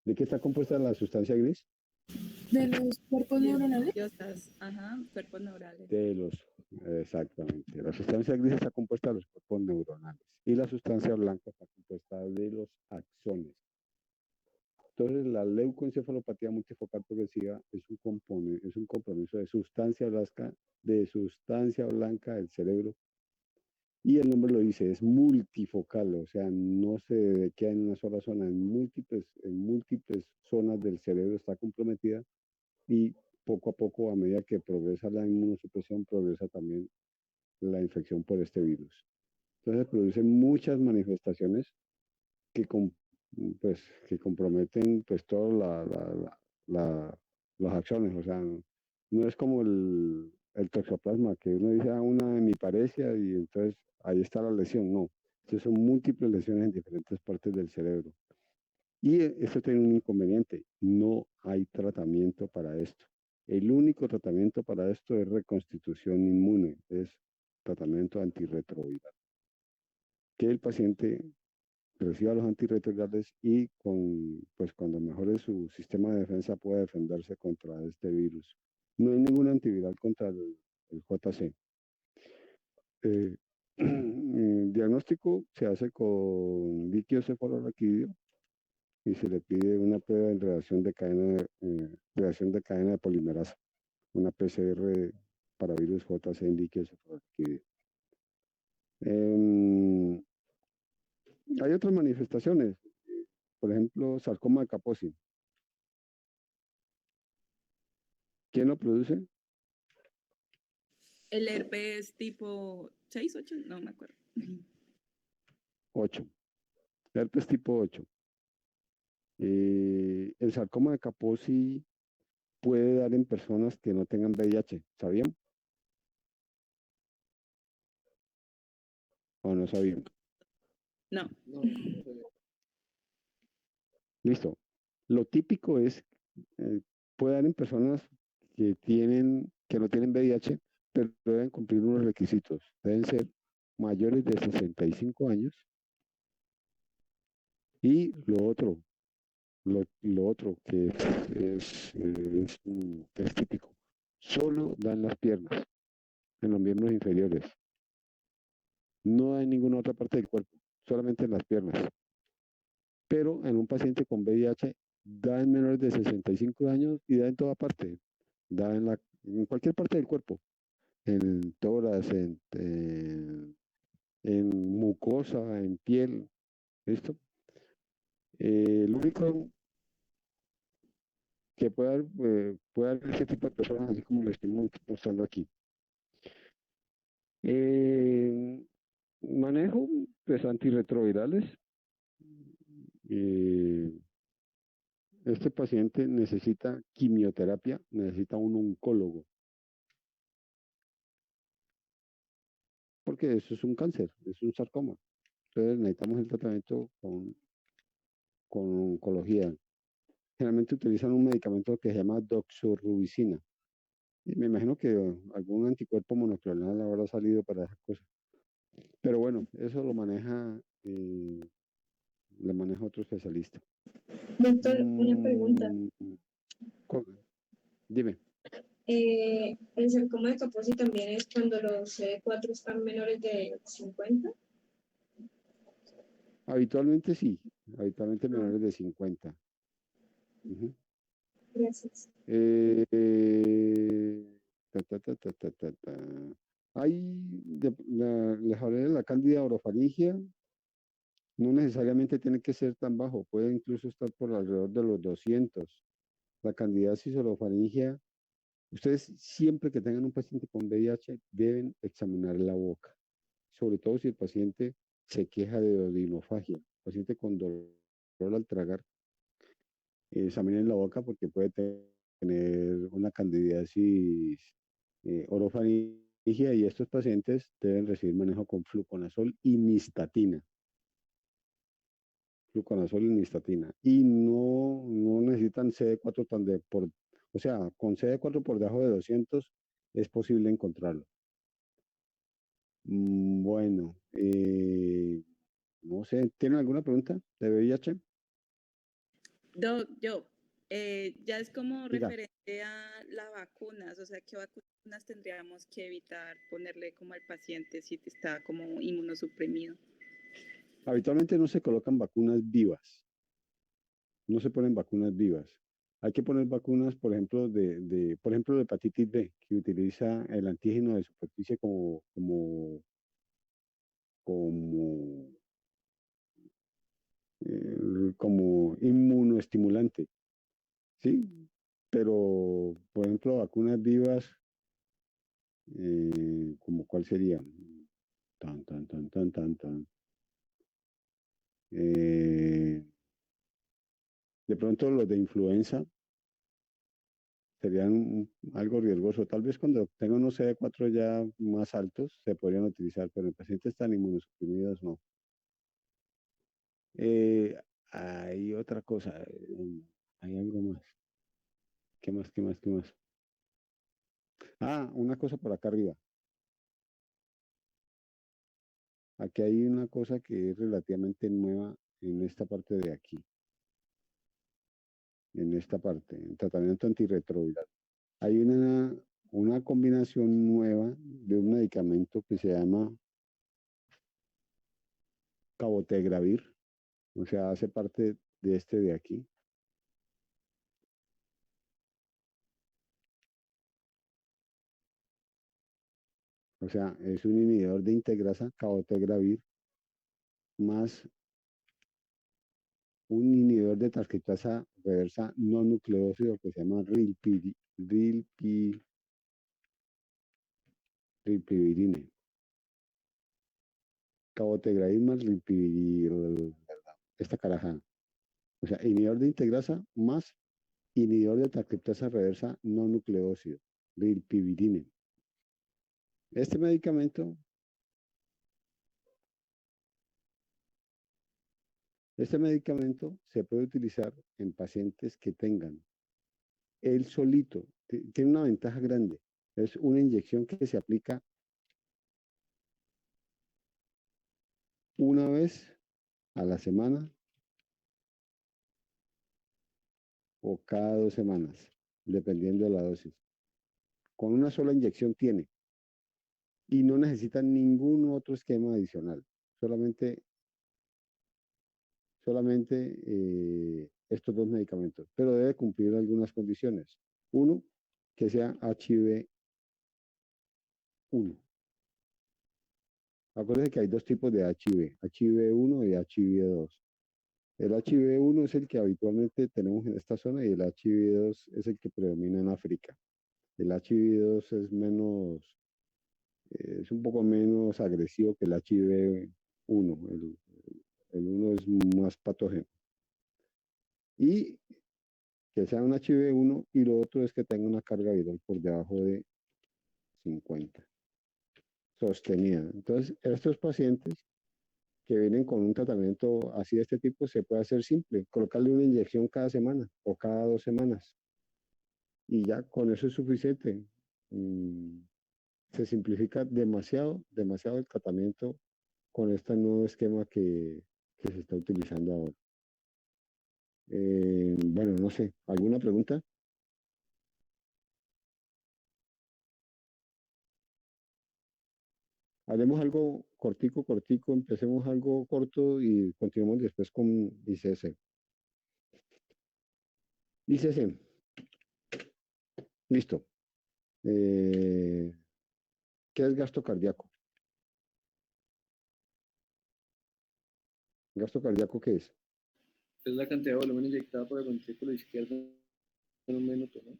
¿De qué está compuesta la sustancia gris? De los cuerpos neuronales. Nerviosas, ajá, cuerpos neurales. De los, exactamente. La sustancia gris está compuesta de los cuerpos neuronales y la sustancia blanca está compuesta de los axones. Entonces, la leucoencefalopatía multifocal progresiva es un compromiso de sustancia blanca del cerebro. Y el nombre lo dice, es multifocal, o sea, no se queda en una sola zona, en múltiples zonas del cerebro está comprometida y poco a poco, a medida que progresa la inmunosupresión, progresa también la infección por este virus. Entonces produce muchas manifestaciones que, pues, que comprometen pues todas las acciones, o sea, no es como el toxoplasma, que uno dice, una hemiparesia y entonces ahí está la lesión, no, estas son múltiples lesiones en diferentes partes del cerebro. Y esto tiene un inconveniente, no hay tratamiento para esto. El único tratamiento para esto es reconstitución inmune, es tratamiento antirretroviral. Que el paciente reciba los antirretrovirales y pues cuando mejore su sistema de defensa pueda defenderse contra este virus. No hay ningún antiviral contra el JC. El diagnóstico se hace con líquido cefalorraquídeo y se le pide una prueba en reacción de cadena de polimerasa, una PCR para virus JC en líquido cefalorraquídeo. Hay otras manifestaciones, por ejemplo, sarcoma de Kaposi. ¿Quién lo produce? ¿El herpes tipo 6, 8? No me acuerdo. 8. Herpes tipo 8. El sarcoma de Kaposi puede dar en personas que no tengan VIH. ¿Sabían o no sabían? No. Listo. Lo típico es, puede dar en personas que no tienen VIH, pero deben cumplir unos requisitos. Deben ser mayores de 65 años. Y lo otro que es típico, solo dan las piernas, en los miembros inferiores. No en ninguna otra parte del cuerpo, solamente en las piernas. Pero en un paciente con VIH da en menores de 65 años y da en toda parte. Da en cualquier parte del cuerpo. en tórax, en mucosa, en piel, ¿listo? Lo único que puede dar ese tipo de personas, así como le estoy mostrando aquí. Eh, Manejo pues antirretrovirales. Eh, este paciente necesita quimioterapia, necesita un oncólogo, porque eso es un cáncer, es un sarcoma. Entonces necesitamos el tratamiento con oncología. Generalmente utilizan un medicamento que se llama doxorubicina. Y me imagino que algún anticuerpo monoclonal habrá salido para esa cosa. Pero bueno, eso lo maneja otro especialista. Doctor, una pregunta. Mm, co- Dime. ¿El sarcoma de Kaposi también es cuando los CD4 están menores de 50? Habitualmente sí, habitualmente Ah, menores de 50. Ujú. gracias. Ta. Les hablé de la cándida orofaringia, no necesariamente tiene que ser tan bajo, puede incluso estar por alrededor de los 200. La candidiasis orofaringia, ustedes siempre que tengan un paciente con VIH deben examinar la boca, sobre todo si el paciente se queja de odinofagia, paciente con dolor al tragar, examinen la boca porque puede tener una candidiasis orofaringia y estos pacientes deben recibir manejo con fluconazol y nistatina. Fluconazol y nistatina. Y no necesitan CD4 o sea, con CD4 por debajo de 200 es posible encontrarlo. Bueno, no sé, ¿tienen alguna pregunta de VIH? Doc, ya es como Diga. referente a las vacunas, o sea, ¿qué vacunas tendríamos que evitar ponerle como al paciente si está como inmunosuprimido? Habitualmente no se colocan vacunas vivas, no se ponen vacunas vivas. Hay que poner vacunas, por ejemplo, por ejemplo, de hepatitis B, que utiliza el antígeno de superficie como, como inmunoestimulante, ¿sí? Pero, por ejemplo, vacunas vivas, ¿como cuál sería? Tan. Eh, de pronto los de influenza serían algo riesgoso. Tal vez cuando tenga unos CD4 ya más altos se podrían utilizar, pero en pacientes tan inmunosuprimidos no. Hay otra cosa, hay algo más. ¿Qué más? Ah, una cosa por acá arriba. Aquí hay una cosa que es relativamente nueva en esta parte de aquí, en esta parte, en tratamiento antirretroviral. Hay una combinación nueva de un medicamento que se llama cabotegravir, o sea, hace parte de este de aquí. O sea, es un inhibidor de integrasa, cabotegravir, más un inhibidor de transcriptasa reversa no nucleósido que se llama rilpivirine. Cabotegravir más rilpivirine, esta caraja. O sea, inhibidor de integrasa más inhibidor de transcriptasa reversa no nucleósido, rilpivirine. Este medicamento, este medicamento se puede utilizar en pacientes que tengan él solito, tiene una ventaja grande. Es una inyección que se aplica una vez a la semana o cada 2 semanas, dependiendo de la dosis. Con una sola inyección tiene y no necesita ningún otro esquema adicional. Solamente, solamente estos dos medicamentos, pero debe cumplir algunas condiciones. Uno, que sea HIV Acuérdense que hay dos tipos de HIV, HIV-1 y HIV-2. El HIV-1 es el que habitualmente tenemos en esta zona y el HIV-2 es el que predomina en África. El HIV-2 es menos, es un poco menos agresivo que el HIV-1. El 1 es más patógeno. Y que sea un HIV-1 y lo otro es que tenga una carga viral por debajo de 50, sostenida. Entonces, estos pacientes que vienen con un tratamiento así de este tipo se puede hacer simple, colocarle una inyección cada semana o cada 2 semanas y ya con eso es suficiente. Mm, Se simplifica demasiado, demasiado el tratamiento con este nuevo esquema que se está utilizando ahora. Bueno, no sé, ¿alguna pregunta? Haremos algo cortico, cortico, empecemos algo corto y continuemos después con ICC. ICC, listo. Eh, ¿Qué es gasto cardíaco? ¿Gasto cardíaco qué es? Es la cantidad de volumen inyectado por el ventrículo izquierdo en un minuto, ¿no?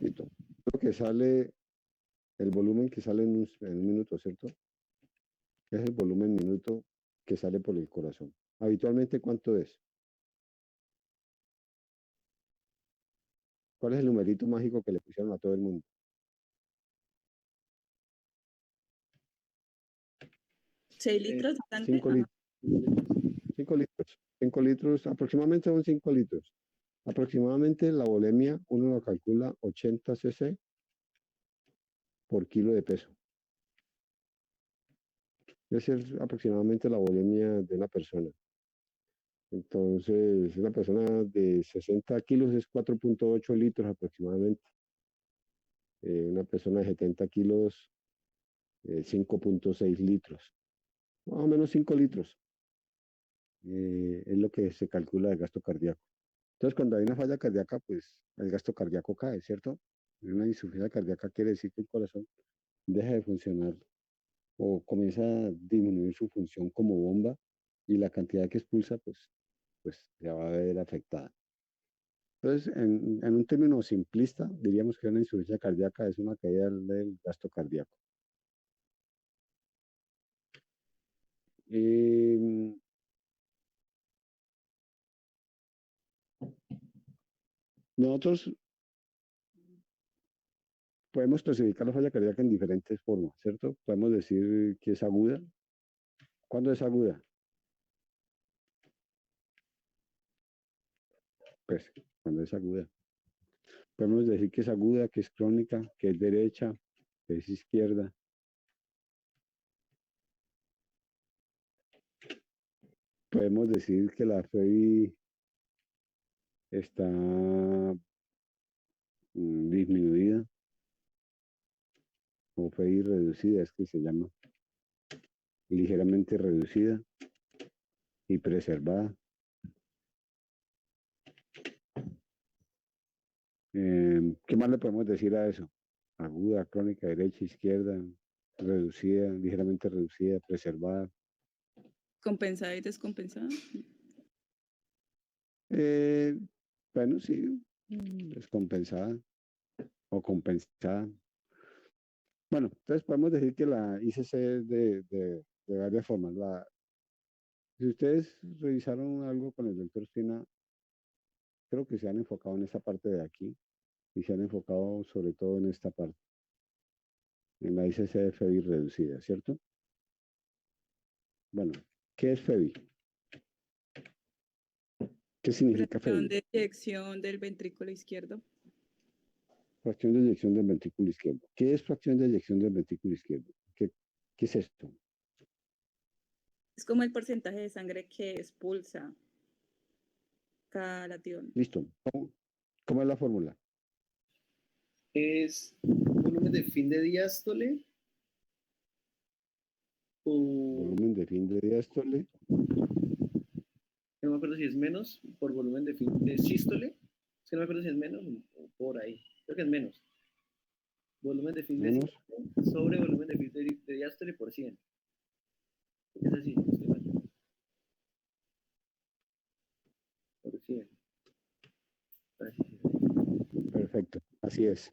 Listo. Lo que sale, el volumen que sale en un minuto, ¿cierto? Es el volumen minuto que sale por el corazón. Habitualmente, ¿cuánto es? ¿Cuál es el numerito mágico que le pusieron a todo el mundo? 6 litros de sangre. 5 Ajá. litros. 5 litros. 5 litros, aproximadamente son 5 litros. Aproximadamente la volemia, uno lo calcula 80 cc por kilo de peso. Esa es aproximadamente la volemia de una persona. Entonces, una persona de 60 kilos es 4,8 litros aproximadamente. Una persona de 70 kilos, 5,6 litros. Más o menos 5 litros. Es lo que se calcula de gasto cardíaco. Entonces, cuando hay una falla cardíaca, pues el gasto cardíaco cae, ¿cierto? Una insuficiencia cardíaca quiere decir que el corazón deja de funcionar o comienza a disminuir su función como bomba y la cantidad que expulsa, pues ya va a ver afectada. Entonces, en un término simplista, diríamos que una insuficiencia cardíaca es una caída del gasto cardíaco. Eh, Nosotros podemos clasificar la falla cardíaca en diferentes formas, ¿cierto? Podemos decir que es aguda. ¿Cuándo es aguda? Pues cuando es aguda. Podemos decir que es aguda, que es crónica, que es derecha, que es izquierda. Podemos decir que la FEBI está disminuida o FEBI reducida, es que se llama, ligeramente reducida y preservada. ¿Qué más le podemos decir a eso? Aguda, crónica, derecha, izquierda, reducida, ligeramente reducida, preservada. Compensada y descompensada. Eh, bueno, sí, descompensada o compensada. Bueno, entonces podemos decir que la ICC es de varias formas. Si ustedes revisaron algo con el doctor Espina, creo que se han enfocado en esta parte de aquí y se han enfocado sobre todo en esta parte, en la ICC de FEBI reducida, ¿cierto? Bueno, ¿qué es FEBI? ¿Qué significa Fracción FEBI? de eyección del ventrículo izquierdo. Fracción de eyección del ventrículo izquierdo. ¿Qué es fracción de eyección del ventrículo izquierdo? ¿Qué es esto? Es como el porcentaje de sangre que expulsa cada latión. Listo. ¿Cómo es la fórmula? Es volumen de fin de diástole o Volumen de fin de diástole. no me acuerdo si es menos por volumen de fin de sístole. Es que no me acuerdo si es menos o por ahí. Creo que es menos. Volumen de fin de Menos. sístole sobre volumen de diástole por 100. Es así, no estoy mal. Por 100. Así, sí, sí. Perfecto, así es.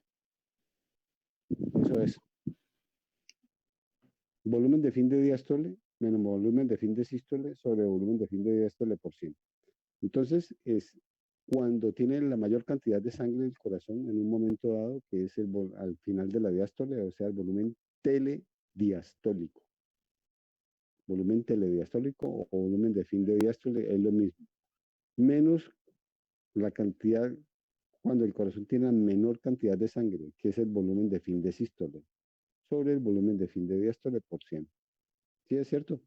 Eso es. Volumen de fin de diástole menos volumen de fin de sístole sobre volumen de fin de diástole por 100. Entonces, es cuando tiene la mayor cantidad de sangre del corazón en un momento dado, que es al final de la diástole, o sea, el volumen telediastólico. Volumen telediastólico o volumen de fin de diástole es lo mismo. Menos la cantidad, cuando el corazón tiene la menor cantidad de sangre, que es el volumen de fin de sístole, sobre el volumen de fin de diástole por 100. ¿Sí es cierto?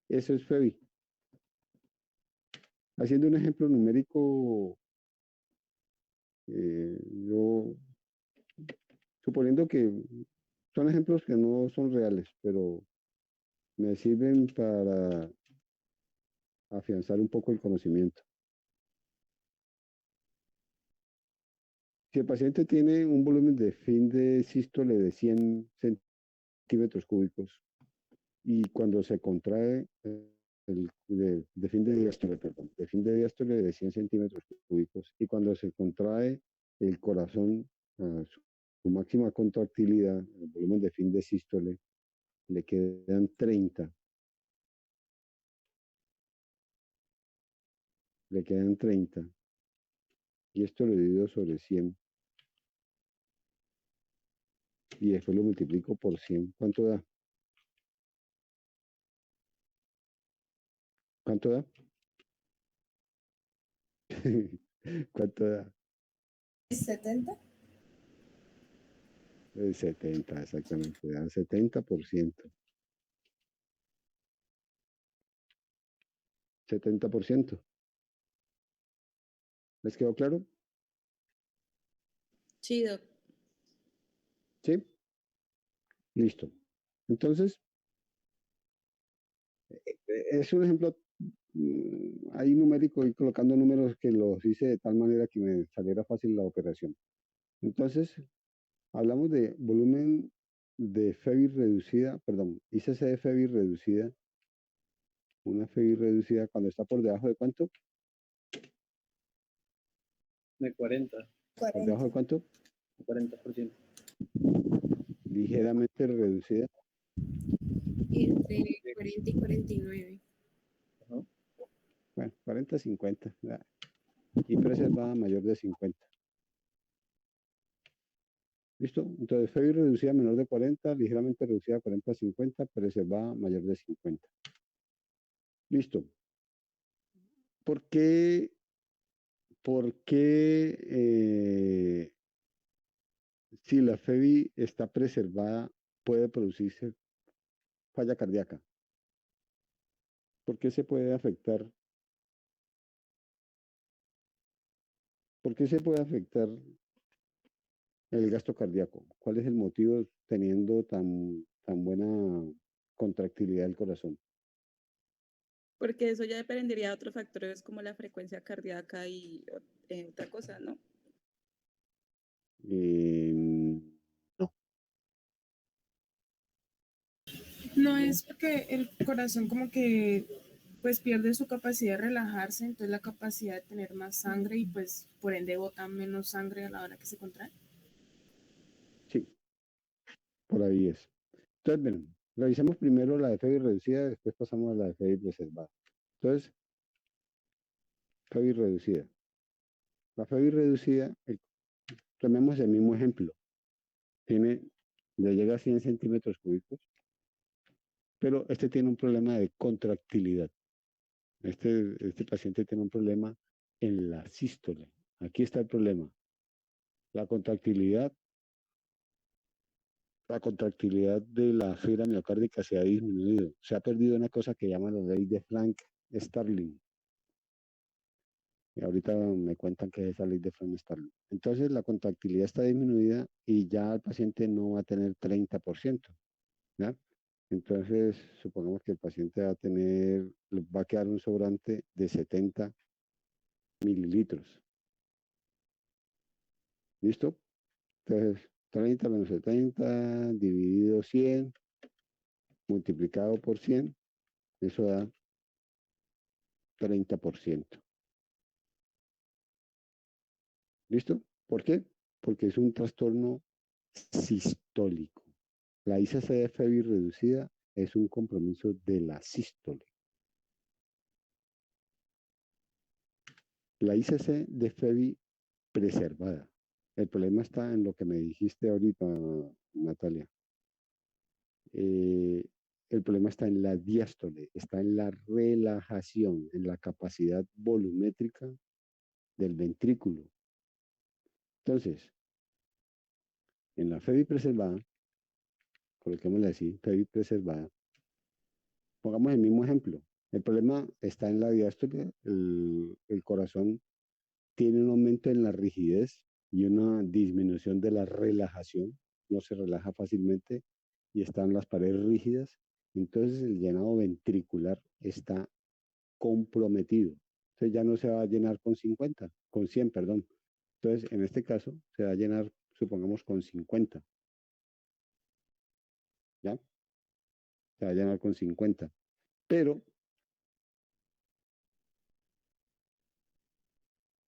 Eso es FEBI. Haciendo un ejemplo numérico, yo suponiendo que son ejemplos que no son reales, pero me sirven para afianzar un poco el conocimiento. Si el paciente tiene un volumen de fin de sístole de 100 centímetros cúbicos y cuando se contrae de fin de diástole, perdón, de fin de diástole de 100 centímetros cúbicos y cuando se contrae el corazón a su máxima contractilidad, el volumen de fin de sístole, le quedan 30. Le quedan 30. Y esto lo divido sobre 100. Y después lo multiplico por 100. ¿Cuánto da? ¿Cuánto da? ¿Cuánto da? 70. 70, exactamente. Da 70%. 70%. ¿Les quedó claro? Sí, doc. Sí. Listo. Entonces, es un ejemplo ahí numérico y colocando números que los hice de tal manera que me saliera fácil la operación. Entonces, hablamos de volumen de FEBI reducida, perdón, ICC de FEBI reducida, una FEBI reducida cuando está por debajo de ¿cuánto? De 40, ¿Por debajo de 40. cuánto? 40%. Ligeramente reducida. Entre 40 y 49. Ajá. Bueno, 40, 50. Y preservada mayor de 50. ¿Listo? Entonces, FEBI reducida menor de 40, ligeramente reducida 40 a 50, preservada mayor de 50. Listo. ¿Por qué, por qué si la FEBI está preservada puede producirse falla cardíaca? ¿Por qué se puede afectar? ¿Por qué se puede afectar el gasto cardíaco? ¿Cuál es el motivo teniendo tan buena contractilidad del corazón? Porque eso ya dependería de otros factores como la frecuencia cardíaca y otra cosa, ¿no? No, No es porque el corazón como que pues pierde su capacidad de relajarse, entonces la capacidad de tener más sangre y pues por ende bota menos sangre a la hora que se contrae. sí, por ahí es. Entonces, bueno, revisemos primero la de FEBI reducida, después pasamos a la de FEBI preservada. Entonces, FEBI reducida. La FEBI reducida, tomemos el mismo ejemplo. Tiene, ya llega a 100 centímetros cúbicos, pero este tiene un problema de contractilidad. Este paciente tiene un problema en la sístole. Aquí está el problema. La contractilidad, la contractilidad de la fibra miocárdica se ha disminuido. Se ha perdido una cosa que llaman la ley de Frank-Starling. Y ahorita me cuentan que es esa ley de Frank-Starling. Entonces la contractilidad está disminuida y ya el paciente no va a tener 30%. ¿Ya? Entonces, supongamos que el paciente va a quedar un sobrante de 70 mililitros. ¿Listo? Entonces, 30 menos 70 dividido 100 multiplicado por 100, eso da 30%. ¿Listo? ¿Por qué? Porque es un trastorno sistólico. La ICC de FEBI reducida es un compromiso de la sístole. La ICC de FEBI preservada. El problema está en lo que me dijiste ahorita, Natalia. El problema está en la diástole, está en la relajación, en la capacidad volumétrica del ventrículo. Entonces, en la FEBI preservada, coloquémosle así, FEBI preservada, pongamos el mismo ejemplo. El problema está en la diástole, el corazón tiene un aumento en la rigidez y una disminución de la relajación, no se relaja fácilmente y están las paredes rígidas, entonces el llenado ventricular está comprometido. Entonces ya no se va a llenar con 50, con 100, perdón. Entonces, en este caso, se va a llenar, supongamos, con 50. ¿Ya? Se va a llenar con 50. Pero,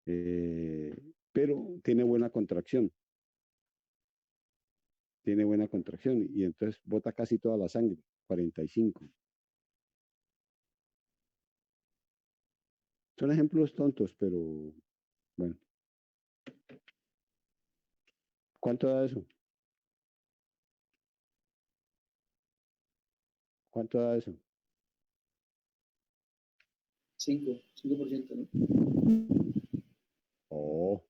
eh, pero tiene buena contracción. Tiene buena contracción y entonces bota casi toda la sangre, 45. Son ejemplos tontos, pero bueno. ¿Cuánto da eso? ¿Cuánto da eso? 5%, ¿no? Oh,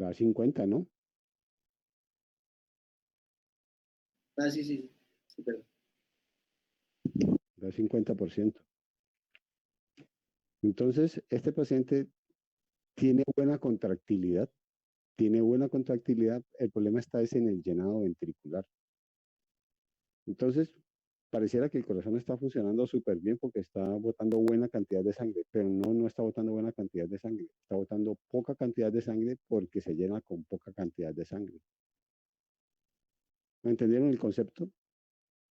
da 50, ¿no? Ah, sí, sí, sí, perdón. Da 50%. Entonces, este paciente tiene buena contractilidad, el problema está es en el llenado ventricular. Entonces, pareciera que el corazón está funcionando súper bien porque está botando buena cantidad de sangre, pero no está botando buena cantidad de sangre, está botando poca cantidad de sangre porque se llena con poca cantidad de sangre. ¿Me entendieron el concepto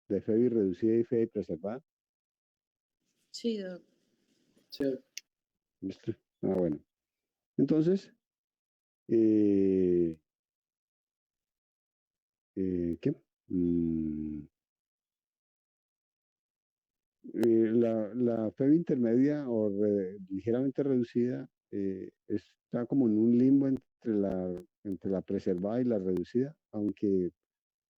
de FEBI reducida y FEBI preservada? Sí, doc. Sí, ¿Listo? Ah, bueno. Entonces, eh, ¿qué? Mm, la FEB intermedia o ligeramente reducida está como en un limbo entre la preservada y la reducida, aunque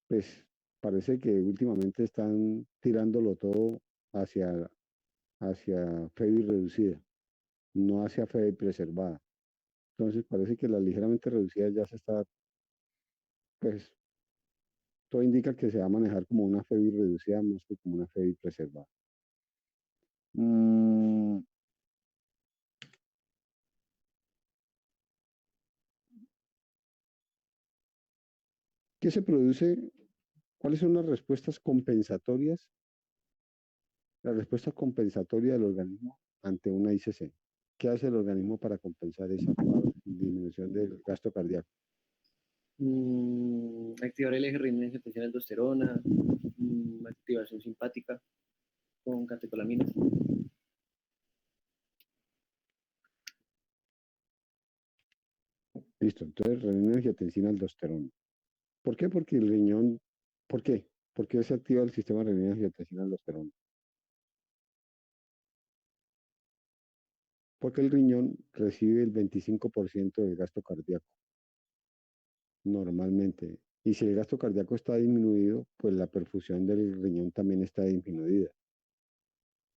pues parece que últimamente están tirándolo todo hacia, hacia FEB reducida, no hacia FEB preservada. Entonces parece que la ligeramente reducida ya se está, pues todo indica que se va a manejar como una FEB reducida más que como una FEB preservada. Mm, ¿Qué se produce? ¿Cuáles son las respuestas compensatorias? La respuesta compensatoria del organismo ante una ICC. ¿Qué hace el organismo para compensar esa disminución del gasto cardíaco? Activar el eje renina-angiotensina aldosterona, activación simpática con catecolaminas. Listo, entonces renina, angiotensina, aldosterona. ¿Por qué? Porque el riñón, ¿por qué? ¿Por qué se activa el sistema renina, angiotensina, aldosterona? Porque el riñón recibe el 25% del gasto cardíaco, normalmente. Y si el gasto cardíaco está disminuido, pues la perfusión del riñón también está disminuida.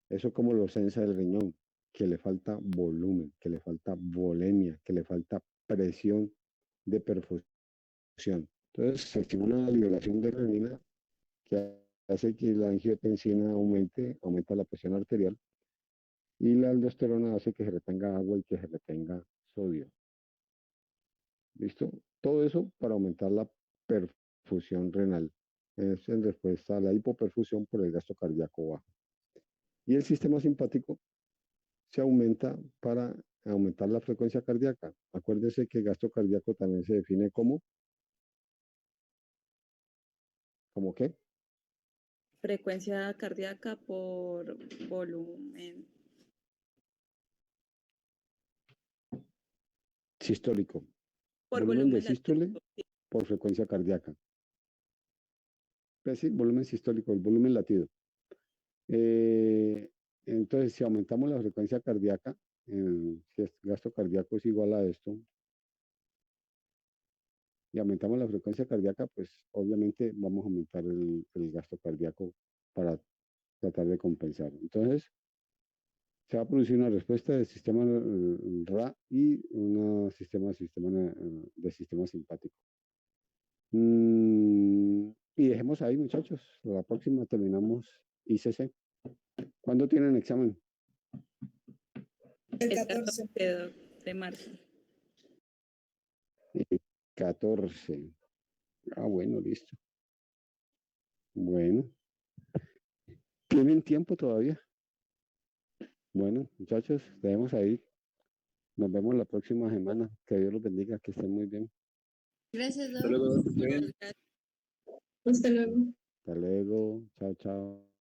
Eso como lo sensa el riñón, que le falta volumen, que le falta volemia, que le falta presión de perfusión. Entonces se estimula la liberación de renina que hace que la angiotensina aumente, aumenta la presión arterial y la aldosterona hace que se retenga agua y que se retenga sodio. ¿Listo? Todo eso para aumentar la perfusión renal. Es en respuesta a la hipoperfusión por el gasto cardíaco bajo. Y el sistema simpático se aumenta para aumentar la frecuencia cardíaca. Acuérdese que el gasto cardíaco también se define como, ¿cómo qué? Frecuencia cardíaca por volumen. Sistólico. Por Volumen de volumen sístole latido. Sí. por frecuencia cardíaca. Pues sí, volumen sistólico, el volumen latido. Entonces, si aumentamos la frecuencia cardíaca, si el gasto cardíaco es igual a esto, y aumentamos la frecuencia cardíaca, pues obviamente vamos a aumentar el gasto cardíaco para tratar de compensar. Entonces, se va a producir una respuesta del sistema RA y un de sistema simpático. Y dejemos ahí, muchachos. La próxima terminamos ICC. ¿Cuándo tienen examen? El El 14. 14 de marzo. 14. Ah, bueno, listo. Bueno, ¿tienen tiempo todavía? Bueno, muchachos, dejemos ahí. Nos vemos la próxima semana. Que Dios los bendiga, que estén muy bien. Gracias, Hasta Doc. luego, que esté bien. Gracias. Hasta luego. Hasta luego. Chao, chao.